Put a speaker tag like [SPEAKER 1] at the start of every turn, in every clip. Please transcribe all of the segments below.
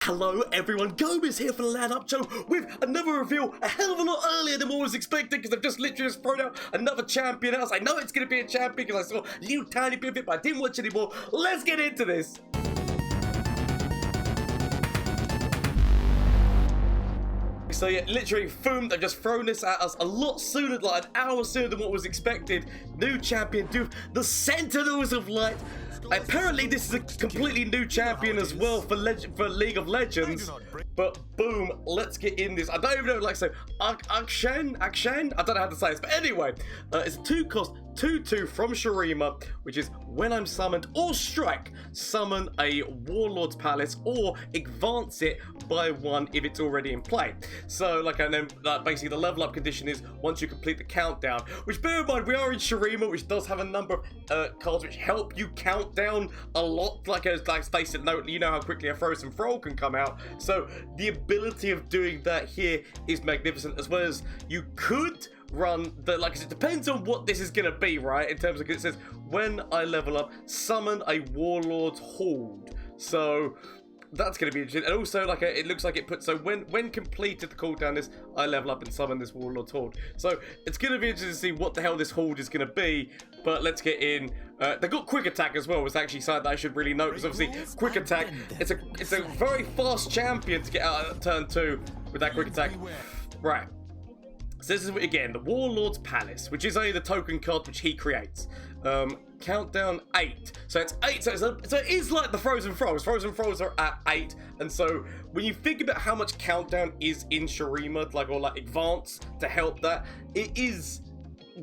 [SPEAKER 1] Hello everyone, Gomez here for the LAN Up Show with another reveal a hell of a lot earlier than what was expected because I've just literally thrown out another champion else. I know it's going to be a champion because I saw a little tiny bit of it, but I didn't watch anymore. Let's get into this. So yeah, literally, boom, they've just thrown this at us a lot sooner, like an hour sooner than what was expected. New champion, dude, the Sentinels of Light. Apparently this is a completely new champion as well for League of Legends. But boom, let's get in this. I don't even know, like, so Akshan? I don't know how to say this, but anyway, it's a 2-cost 2/2 from Shurima, which is when I'm summoned or strike, summon a Warlords Palace or advance it by 1 if it's already in play. So, like, and then basically the level up condition is once you complete the countdown, which bear in mind, we are in Shurima, which does have a number of cards which help you count down a lot, like Stacy note, you know how quickly a frozen throw can come out. So the ability of doing that here is magnificent, as well as you could run the, like, it depends on what this is gonna be, right? In terms of, it says when I level up, summon a Warlord's Horde. So that's gonna be interesting. And also, like, it looks like it puts, so when completed the cooldown is I level up and summon this Warlord's Horde. So it's gonna be interesting to see what the hell this Horde is gonna be. But let's get in. They got quick attack as well. It's actually something that I should really note, because obviously quick attack, it's a very fast champion to get out of turn 2 with that quick attack. Right. So this is, again, the Warlords Palace, which is only the token card which he creates. Countdown 8. So it's 8. So it is like the Frozen Throws. Frozen Throws are at 8. And so when you think about how much countdown is in Shurima, like, or like advance to help that, it is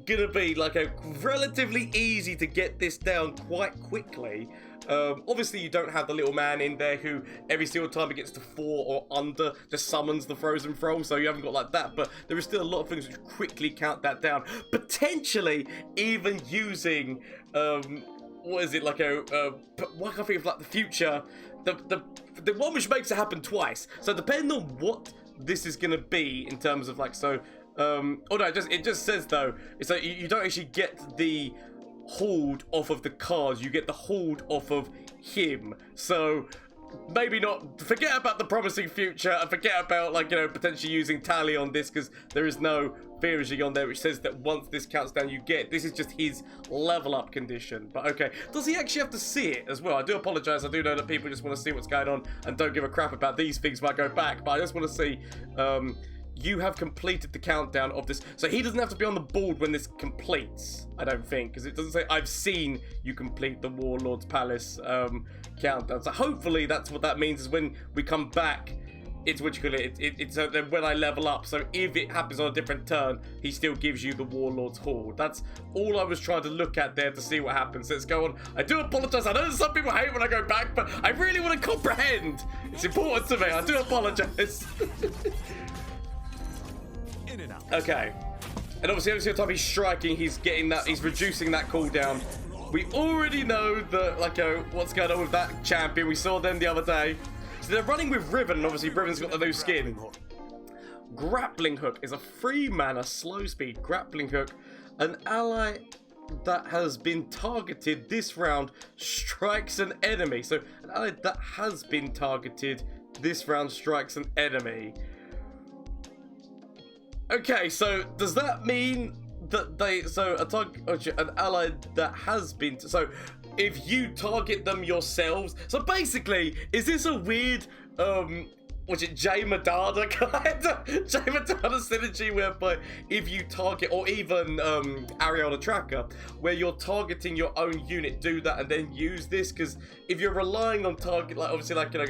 [SPEAKER 1] gonna be like a relatively easy to get this down quite quickly. Obviously you don't have the little man in there who every single time it gets to 4 or under just summons the frozen throw, so you haven't got like that, but there is still a lot of things which quickly count that down, potentially even using what is it, like what can I think of, like the future, the one which makes it happen twice. So depending on what this is gonna be in terms of, like, so oh no, it just says though, it's like you don't actually get the hold off of the cards, you get the hold off of him. So maybe not, forget about the promising future and forget about, like, you know, potentially using tally on this, because there is no theory on there which says that once this counts down you get, this is just his level up condition. But okay, does he actually have to see it as well? I do apologize, I do know that people just want to see what's going on and don't give a crap about these things when I go back, but I just want to see you have completed the countdown of this. So he doesn't have to be on the board when this completes, I don't think, because it doesn't say I've seen you complete the Warlords Palace countdown. So hopefully that's what that means, is when we come back, it's what you call it, it's when I level up. So if it happens on a different turn, he still gives you the Warlord's Horde. That's all I was trying to look at there to see what happens. Let's go on. I do apologize. I know some people hate when I go back, but I really want to comprehend. It's important to me. I do apologize. Okay, and obviously every single time he's striking, he's getting that, he's reducing that cooldown. We already know that, like, what's going on with that champion. We saw them the other day. So they're running with Riven, and obviously Riven's got the new skin. Grappling Hook is a 3-mana slow speed grappling hook. An ally that has been targeted this round strikes an enemy. So an ally that has been targeted this round strikes an enemy. Okay, so does that mean that an ally that has been, so if you target them yourselves, so basically, is this a weird, was it Jay Madada kind of Jay Madada synergy, whereby if you target, or even Ariana Tracker, where you're targeting your own unit, do that and then use this? Because if you're relying on target, like, obviously, like, you know,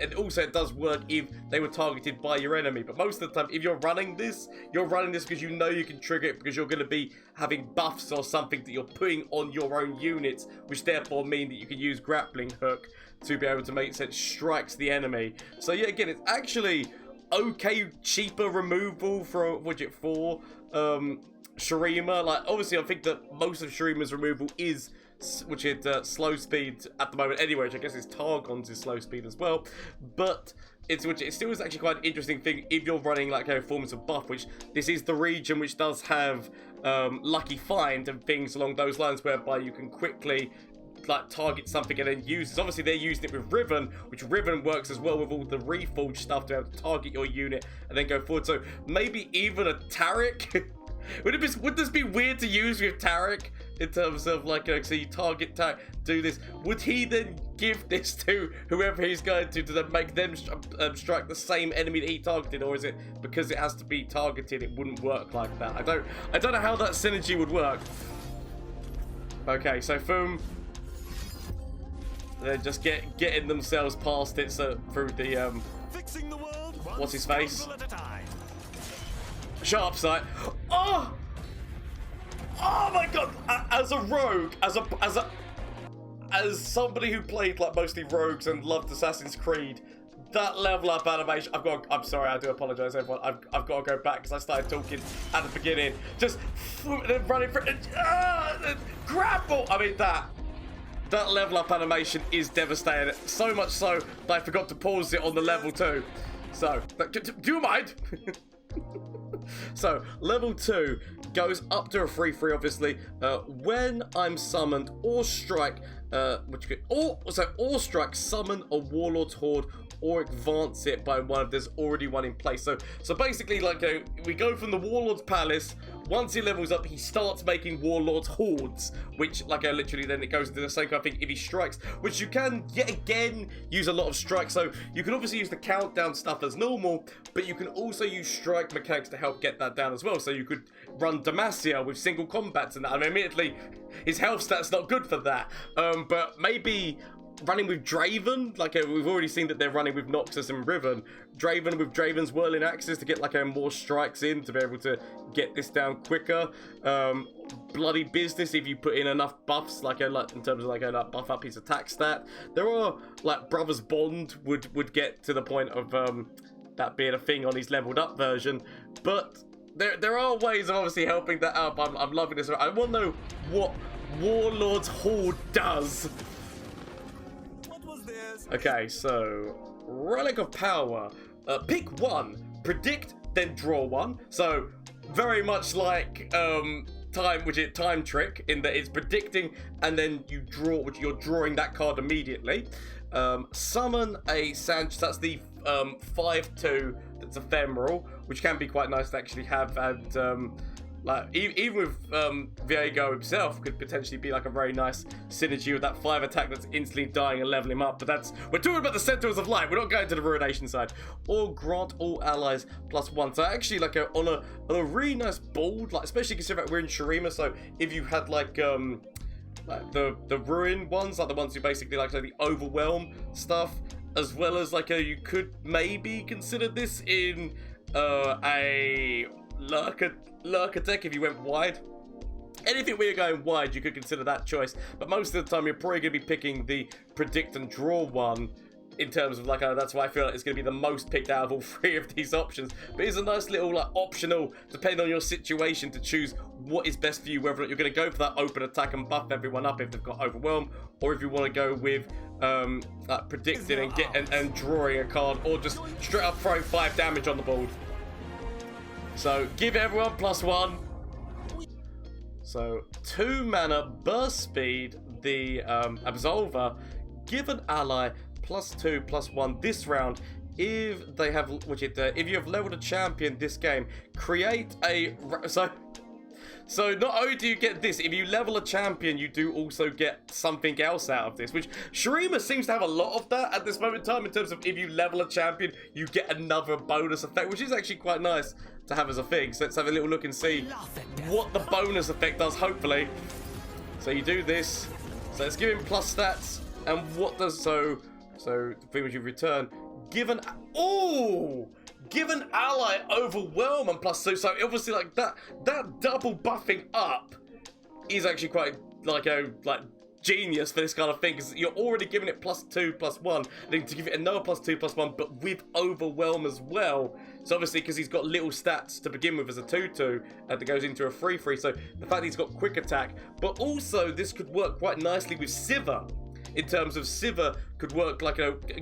[SPEAKER 1] and also it does work if they were targeted by your enemy, but most of the time if you're running this because you know you can trigger it, because you're going to be having buffs or something that you're putting on your own units, which therefore mean that you can use Grappling Hook to be able to make sense strikes the enemy. So yeah, again, it's actually okay, cheaper removal for Shurima. Like, obviously I think that most of Shurima's removal is, which is slow speed at the moment anyway, which I guess is Targon's is slow speed as well, but it still is actually quite an interesting thing if you're running, like, forms of buff, which this is the region which does have Lucky Find and things along those lines, whereby you can quickly like target something and then uses. Obviously they're using it with Riven, which Riven works as well with all the reforged stuff to be able to target your unit and then go forward. So maybe even a Taric. Would this be weird to use with Taric in terms of like, so you target Taric, do this? Would he then give this to whoever he's going to then make them strike the same enemy that he targeted, or is it because it has to be targeted it wouldn't work like that? I don't know how that synergy would work. Okay, so Foom, they're just getting themselves past it, so through the
[SPEAKER 2] Fixing the world,
[SPEAKER 1] what's his face?
[SPEAKER 2] scoundrel at a time.
[SPEAKER 1] Sharp sight. Oh! Oh my god! As a rogue, as somebody who played like mostly rogues and loved Assassin's Creed, that level up animation, I'm sorry, I do apologize everyone. I've got to go back because I started talking at the beginning. Just running for grapple. I mean that level up animation is devastating. So much so that I forgot to pause it on the level 2. So, do you mind? So, level 2 goes up to a 3/3, obviously. When I'm summoned or strike, or strike, summon a Warlord's Horde or advance it by one. There's already one in place. So basically, like, we go from the Warlords Palace. Once he levels up, he starts making Warlords Hordes, which, like, literally then it goes into the same kind of thing if he strikes, which you can, yet again, use a lot of strikes. So you can obviously use the countdown stuff as normal, but you can also use strike mechanics to help get that down as well. So you could run Demacia with single combats and that. I mean, admittedly, his health stat's not good for that, but maybe running with Draven, like we've already seen that they're running with Noxus and Riven. Draven with Draven's Whirling Axes to get like more strikes in to be able to get this down quicker. Bloody business if you put in enough buffs, like in terms of like buff up his attack stat. There are like Brothers Bond would get to the point of that being a thing on his leveled up version, but there are ways of obviously helping that up. I'm loving this. I want to know what Warlord's Horde does. Okay, so Relic of Power. Pick one, predict, then draw one. So very much like time trick in that it's predicting and then you draw, which you're drawing that card immediately. Summon a Sanch. That's the 5/2. That's ephemeral, which can be quite nice to actually have, and like even with Viego himself could potentially be like a very nice synergy with that 5 attack that's instantly dying and leveling him up. But we're talking about the Centaurs of Light. We're not going to the Ruination side. Or grant all allies +1. So actually, like on a really nice board, like especially considering that we're in Shurima. So if you had like the Ruin ones, like the ones who basically like the Overwhelm stuff, as well as like you could maybe consider this in a Lurker deck if you went wide. Anything where you're going wide, you could consider that choice. But most of the time, you're probably going to be picking the predict and draw one in terms of like, that's why I feel like it's going to be the most picked out of all 3 of these options. But it's a nice little like optional, depending on your situation, to choose what is best for you, whether you're going to go for that open attack and buff everyone up if they've got Overwhelm, or if you want to go with predicting and drawing a card, or just straight up throwing 5 damage on the board. So give everyone +1. So 2 mana burst speed, the Absolver. Give an ally +2/+1 this round if they have, if you have leveled a champion this game. Create a So not only do you get this, if you level a champion, you do also get something else out of this, which Shurima seems to have a lot of that at this moment in time, in terms of if you level a champion, you get another bonus effect, which is actually quite nice to have as a thing. So let's have a little look and see what the bonus effect does, hopefully. So you do this. So let's give him plus stats. And what does, so the thing which you return, give an ally Overwhelm and +2. So obviously like that double buffing up is actually quite like genius for this kind of thing, because you're already giving it +2/+1, then to give it another +2/+1, but with Overwhelm as well. So obviously, because he's got little stats to begin with as a 2/2, that goes into a 3/3. So the fact that he's got quick attack, but also this could work quite nicely with Sivir. In terms of Sivir could work like,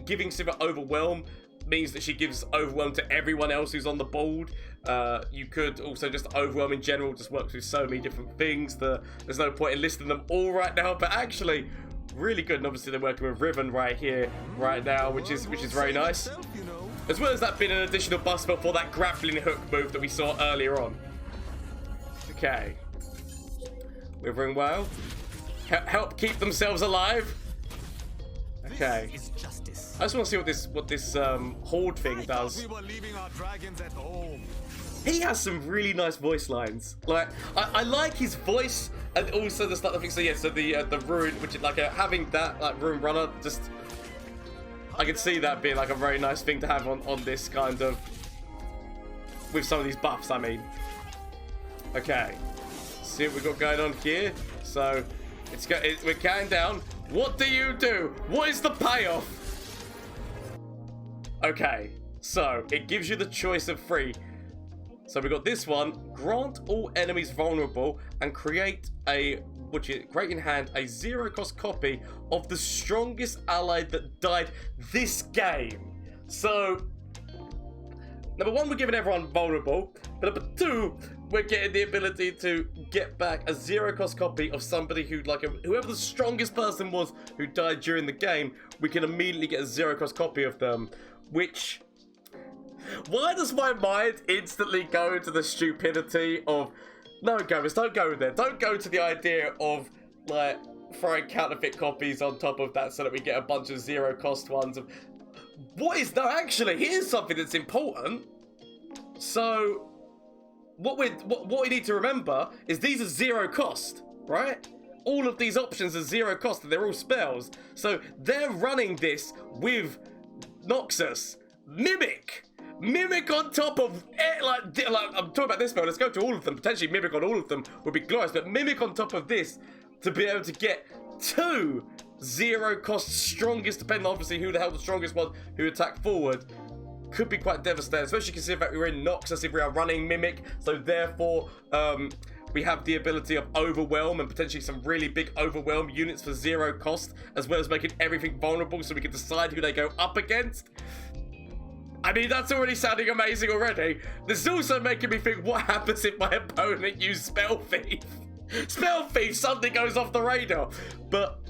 [SPEAKER 1] giving Sivir Overwhelm means that she gives Overwhelm to everyone else who's on the board. You could also just Overwhelm in general, just works with so many different things that there's no point in listing them all right now. But actually, really good. And obviously they're working with Riven right here, right now, which is very nice. As well as that being an additional buff spell for that grappling hook move that we saw earlier on. Okay. Withering Whale. Help keep themselves alive. Okay. I just want to see what this horde thing does. He has some really nice voice lines. Like I like his voice, and also the stuff I think so. Yeah, so the rune, which is like having that like rune runner, just I can see that being like a very nice thing to have on this kind of with some of these buffs. I mean, okay, see what we got going on here. So we're counting down. What do you do? What is the payoff? Okay, so it gives you the choice of 3. So we got this one: grant all enemies vulnerable and create in hand a 0-cost copy of the strongest ally that died this game. So number 1, we're giving everyone vulnerable, but number 2, we're getting the ability to get back a 0-cost copy of somebody who, like, whoever the strongest person was who died during the game. We can immediately get a 0-cost copy of them, which. Why does my mind instantly go to the stupidity of, no, Gomez, don't go there. Don't go to the idea of, like, throwing counterfeit copies on top of that so that we get a bunch of 0-cost ones. Actually, here's something that's important. So, what we need to remember is these are 0 cost, right? All of these options are 0 cost, and they're all spells. So, they're running this with Noxus. Mimic on top of it, like I'm talking about this spell. Let's go to all of them. Potentially Mimic on all of them would be glorious, but Mimic on top of this to be able to get 2 0-cost strongest, depending on obviously who the hell the strongest was who attacked forward, could be quite devastating, especially considering that we're in Noxus if we are running Mimic. So therefore, we have the ability of Overwhelm and potentially some really big Overwhelm units for 0 cost, as well as making everything vulnerable so we can decide who they go up against. I mean, that's already sounding amazing already. This is also making me think, what happens if my opponent used Spell Thief? Spell Thief suddenly goes off the radar. But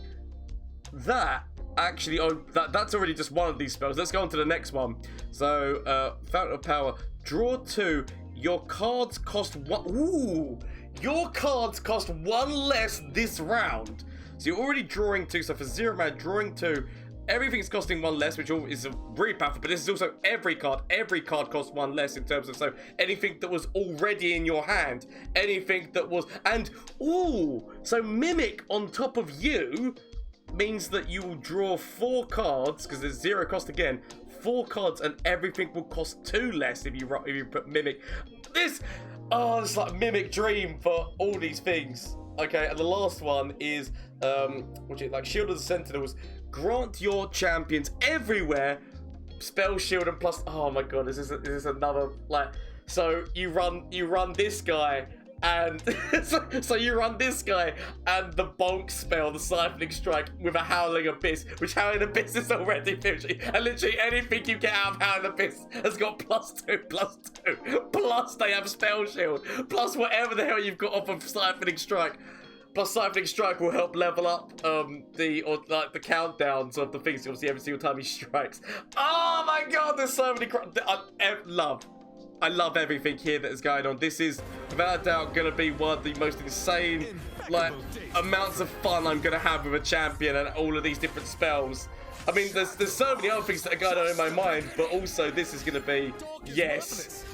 [SPEAKER 1] that actually, that's already just one of these spells. Let's go on to the next one. So, Fountain of Power. Draw 2. Your cards cost 1. Ooh! Your cards cost 1 less this round. So you're already drawing 2. So for 0 mana, drawing 2. Everything's costing 1 less, which is really powerful, but this is also every card. Every card costs 1 less in terms of, so anything that was already in your hand, anything that was, and, ooh, so Mimic on top of you means that you will draw 4 cards, because there's 0 cost again, 4 cards, and everything will cost 2 less if you put Mimic. It's like Mimic Dream for all these things. Okay, and the last one is, Shield of the Sentinels. Grant your champions everywhere spell shield and plus. Oh my god, is this another like? So you run this guy and so you run this guy and the bonk spell, the siphoning strike with a howling abyss, which howling abyss is already 50, and literally anything you get out of howling abyss has got +2, plus they have spell shield, plus whatever the hell you've got off of siphoning strike. Plus, Siphoning Strike will help level up the countdowns of the things. Obviously, every single time he strikes. Oh my god, there's so many. I love everything here that is going on. This is without a doubt going to be one of the most insane amounts of fun I'm going to have with a champion and all of these different spells. I mean, there's so many other things that are going on in my mind, but also this is going to be yes.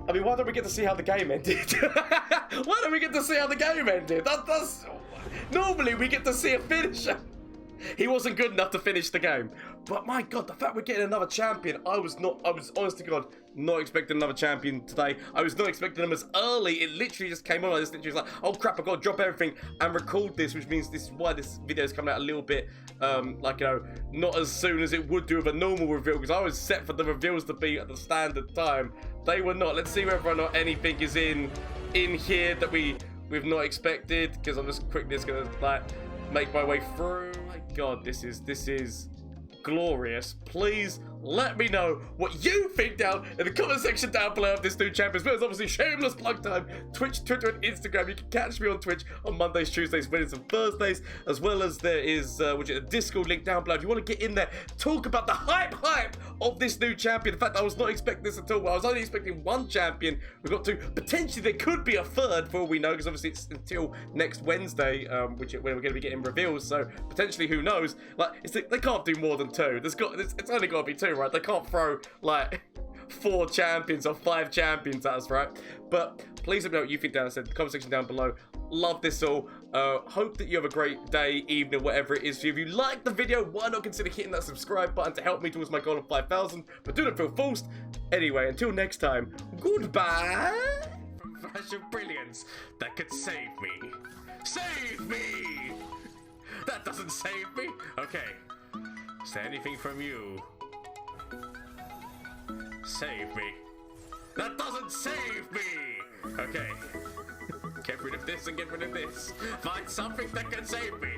[SPEAKER 1] I mean, why don't we get to see how the game ended? Why don't we get to see how the game ended? That's normally we get to see a finisher. He wasn't good enough to finish the game. But my god, the fact we're getting another champion, I was honest to god not expecting another champion today. I was not expecting them as early. It literally just came on. I just literally was like, oh crap, I've got to drop everything and record this, which means this is why this video is coming out a little bit, not as soon as it would do with a normal reveal, because I was set for the reveals to be at the standard time. They were not. Let's see whether or not anything is in here that we've not expected, because I'm just quickly just gonna make my way through. My god, this is glorious. Please let me know what you think down in the comment section down below of this new champion. But it's obviously shameless plug time. Twitch, Twitter, and Instagram. You can catch me on Twitch on Mondays, Tuesdays, Wednesdays, and Thursdays, as well as there is a Discord link down below. If you want to get in there, talk about the hype of this new champion. The fact that I was not expecting this at all. Well, I was only expecting one champion. We've got two. Potentially, there could be a third, for all we know, because obviously it's until next Wednesday, when we're going to be getting reveals. So potentially, who knows? Like, they can't do more than two. It's only got to be two, right? They can't throw like 4 champions or 5 champions at us, right? But please let me know what you think down in the comment section down below. Love this all. Hope that you have a great day, evening, whatever it is for you. If you liked the video, why not consider hitting that subscribe button to help me towards my goal of 5,000? But do not feel forced. Anyway, until next time, goodbye. Flash of brilliance that could save me. Save me! That doesn't save me. Okay. Is there anything from you? Save me. That doesn't save me! Okay. Get rid of this and get rid of this. Find something that can save me.